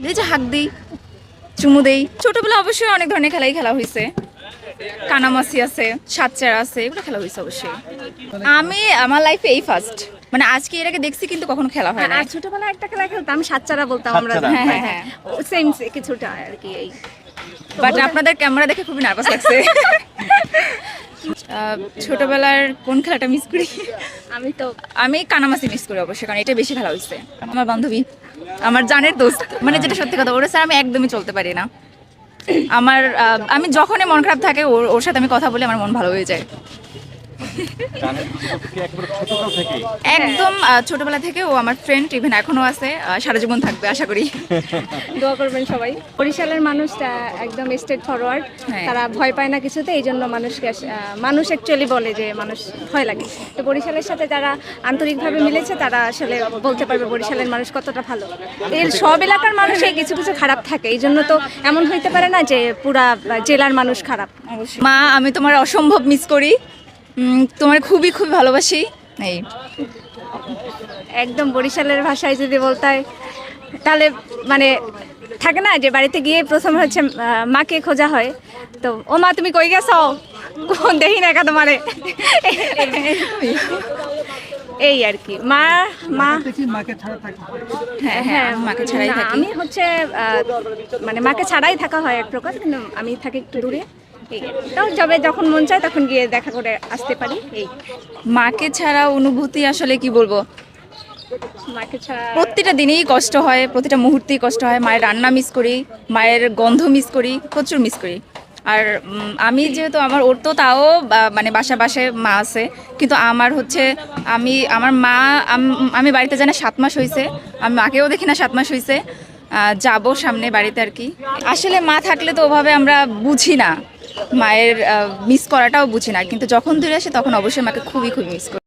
এই যে হাত দিই, চুমু দেই। ছোটবেলা অবশ্যই অনেক ধরনের খেলাই খেলা হয়েছে, কানামাসি আছে, সাতচার আছে, এগুলো খেলা হয়েছে অবশ্যই। আমি আমার লাইফে এই ফার্স্ট, মানে আজকে এর আগে দেখছি কিন্তু কখনো খেলা হয় না। আর ছোটবেলায় একটা খেলা খেলতাম, সাতচারা বলতাম আমরা। হ্যাঁ হ্যাঁ হ্যাঁ, সেম কিছুটা আর কি। এই বাট আপনাদের ক্যামেরা দেখে খুবই নার্ভাস লাগছে। ছোটবেলার কোন খেলাটা মিস করি? আমি কানামাসি মিস করি অবশ্যই, কারণ এটা বেশি খেলা হয়েছে। আমার বান্ধবী, আমার জানের দোস্ত, মানে যেটা সত্যি কথা, ওর স্যার আমি একদমই চলতে পারি না। আমি যখনই মন খারাপ থাকে ওর সাথে আমি কথা বলে আমার মন ভালো হয়ে যায়। একদম ছোটবেলা থেকে ও আমার ফ্রেন্ড, ইভেন এখনো আছে, সারা জীবন থাকবে আশা করি। দোয়া করবেন সবাই। বরিশালের মানুষটা একদম স্ট্রেট ফরওয়ার্ড, তারা ভয় পায় না কিছুতে, এই জন্য মানুষ অ্যাকচুয়ালি বলে যে মানুষ ভয় লাগে। তো বরিশালের সাথে যারা আন্তরিকভাবে মিলেছে তারা আসলে বলতে পারবে বরিশালের মানুষ কতটা ভালো। এর সব এলাকার মানুষই কিছু কিছু খারাপ থাকে, এই জন্য তো এমন হইতে পারে না যে পুরা জেলার মানুষ খারাপ। মা, আমি তোমার অসম্ভব মিস করি, তোমার খুবই খুবই ভালোবাসি। এই একদম বরিশালের ভাষায় যদি বলতে হয় তাহলে মানে থাকে না যে বাড়িতে গিয়ে প্রথম হচ্ছে মাকে খোঁজা হয়, তো ও মা তুমি কই গেছো, দেখি না একা তোমারে, এই আর কি। হ্যাঁ হ্যাঁ, মাকে ছাড়াই থাকি। আমি হচ্ছে মানে মাকে ছাড়াই থাকা হয় এক প্রকার, কিন্তু আমি থাকি একটু দূরে। তাও যখন মন চায় তখন গিয়ে দেখা করে আসতে পারি। এই মাকে ছাড়া অনুভূতি আসলে কি বলবো, মাকে ছাড়া প্রতিটা দিনেই কষ্ট হয়, প্রতিটা মুহূর্তেই কষ্ট হয়। মায়ের রান্না মিস করি, মায়ের গন্ধ মিস করি, প্রচুর মিস করি। আর আমি যেহেতু ওর তো তাও মানে বাসায় মা আছে, কিন্তু আমার হচ্ছে আমার মা, আমি বাড়িতে জানি 7 মাস হয়েছে, আমি মাকেও দেখি না 7 মাস হয়েছে। যাব সামনে বাড়িতে আর কি। আসলে মা থাকলে তো ওভাবে আমরা বুঝি না, মায়ের মিস করাটাও বুঝি না, কিন্তু যখন দূরে আসে তখন অবশ্যই মাকে খুবই খুবই মিস করি।